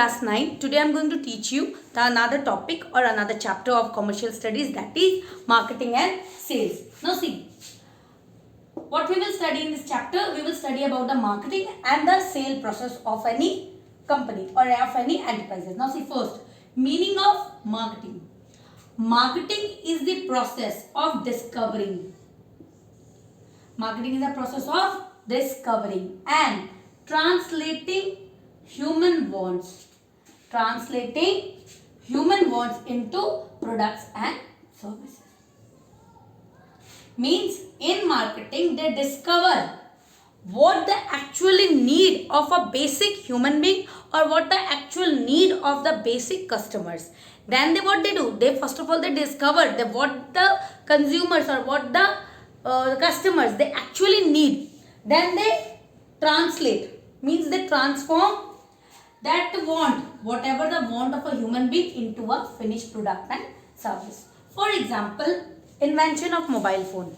class 9. Today I am going to teach you another topic or another chapter of commercial studies, that is marketing and sales. Now see, what we will study in this chapter, we will study about the marketing and the sale process of any company or of any enterprises. Now see, first, meaning of marketing. Marketing is the process of discovering. Marketing is the process of discovering and translating human wants. Translating human wants into products and services. Means in marketing they discover what the actually need of a basic human being or what the actual need of the basic customers. Then what they do, they first of all they discover what the consumers or what the customers they actually need. Then they translate, means they transform that want, whatever the want of a human being, into a finished product and service. For example, invention of mobile phone.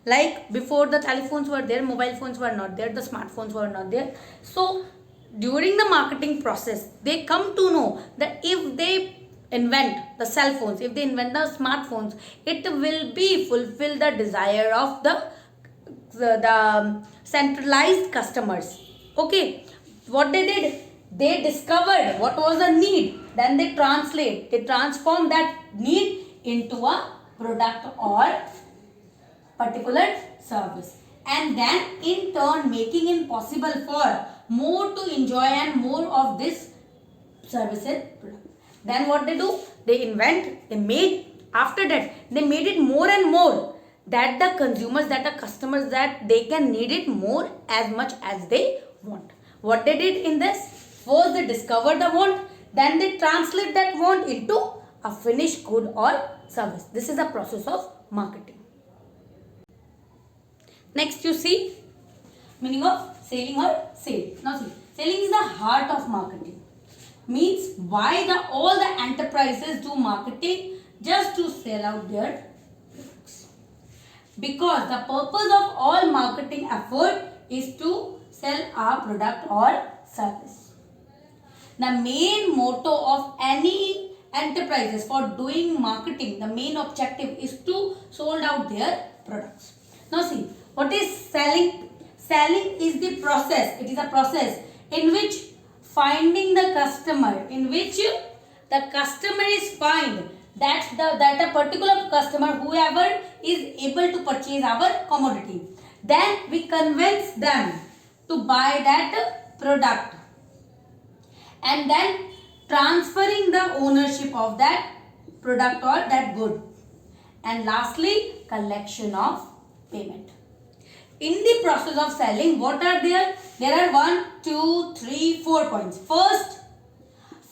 Like before the telephones were there, mobile phones were not there, the smartphones were not there. So during the marketing process, they come to know that if they invent the cell phones, if they invent the smartphones, it will be fulfill the desire of the centralized customers. Okay, what they did, they discovered what was the need, then they transform that need into a product or particular service, and then in turn making it possible for more to enjoy and more of this service and product. Then what they do, they invent, they made, after that they made it more and more that the consumers, that the customers, that they can need it more as much as they want. What they did in this, first they discovered the want, then they translate that want into a finished good or service. This is the process of marketing. Next you see, meaning of selling or sale. Now see, selling is the heart of marketing. Means why all the enterprises do marketing? Just to sell out their products. Because the purpose of all marketing effort is to sell a product or service. The main motto of any enterprises for doing marketing, the main objective is to sold out their products. Now see, what is selling? Selling is the process. It is a process in which finding the customer, in which the customer is find that a particular customer, whoever is able to purchase our commodity. Then we convince them to buy that product, and then transferring the ownership of that product or that good, and lastly collection of payment. In the process of selling, what are there? There are 1, 2, 3, 4 points. First,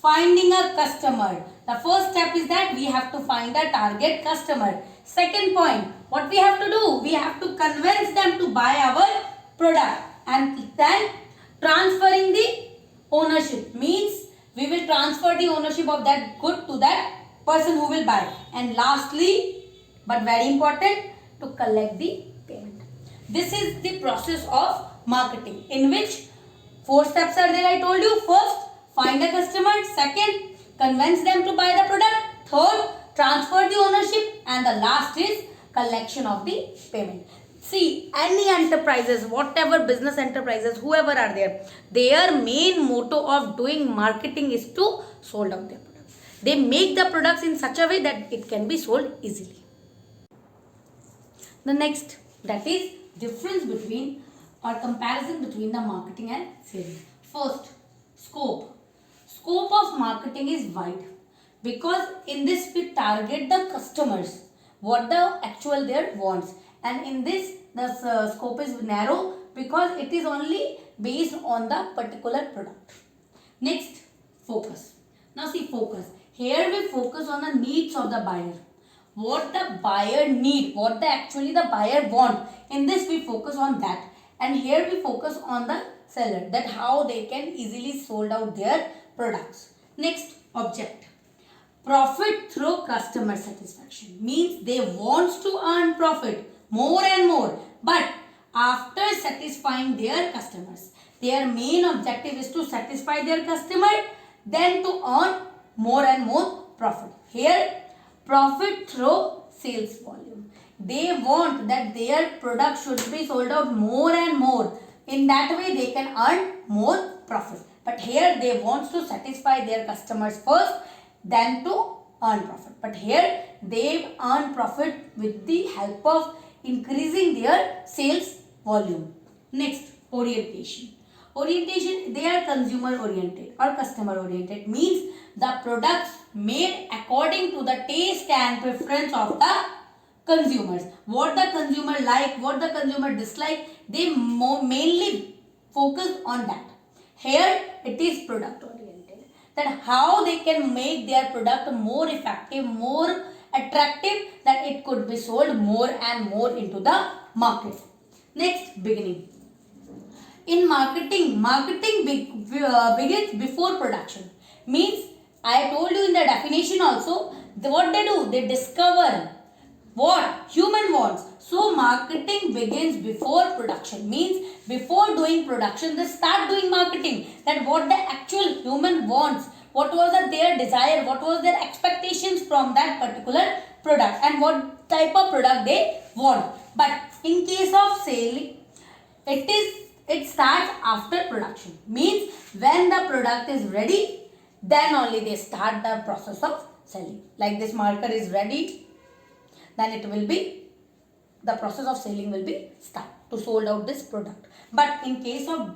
finding a customer. The first step is that we have to find a target customer. Second point, what we have to do? We have to convince them to buy our product, and then transferring the ownership, means we will transfer the ownership of that good to that person who will buy. And lastly, but very important, to collect the payment. This is the process of marketing, in which 4 steps are there. I told you. First, find a customer. Second, convince them to buy the product. Third, transfer the ownership. And the last is collection of the payment. See, any enterprises, whatever business enterprises, whoever are there, their main motto of doing marketing is to sold out their products. They make the products in such a way that it can be sold easily. The next, that is difference between or comparison between the marketing and sales. First, scope. Scope of marketing is wide, because in this we target the customers, what the actual their wants, and in this the scope is narrow because it is only based on the particular product. Next, focus. Now see, focus. Here we focus on the needs of the buyer. What the buyer need, what actually the buyer want. In this we focus on that, and here we focus on the seller, that how they can easily sold out their products. Next, object. Profit through customer satisfaction, means they want to earn profit more and more, but after satisfying their customers, their main objective is to satisfy their customer then to earn more and more profit. Here, profit through sales volume. They want that their product should be sold out more and more. In that way, they can earn more profit. But here, they want to satisfy their customers first, then to earn profit. But here, they earn profit with the help of increasing their sales volume. Next, orientation. Orientation, they are consumer oriented or customer oriented, means the products made according to the taste and preference of the consumers. What the consumer like, what the consumer dislike, they mainly focus on that. Here it is product oriented, that how they can make their product more effective, more attractive, that it could be sold more and more into the market. Next, beginning. In marketing, begins before production. Means, I told you in the definition also, what they do, they discover what human wants. So marketing begins before production, means before doing production they start doing marketing, that what the actual human wants, what was their desire, what was their expectations from that particular product, and what type of product they want. But in case of selling, it starts after production, means when the product is ready, then only they start the process of selling. Like this marker is ready, then it will be, the process of selling will be start to sold out this product. But in case of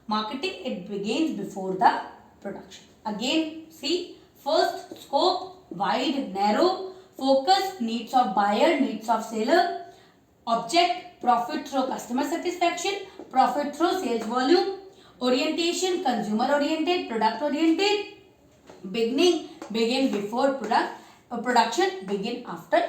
marketing, it begins before the production. Again, see, first scope, wide, narrow, focus, needs of buyer, needs of seller, object, profit through customer satisfaction, profit through sales volume, orientation, consumer oriented, product oriented, beginning, begin before production, begin after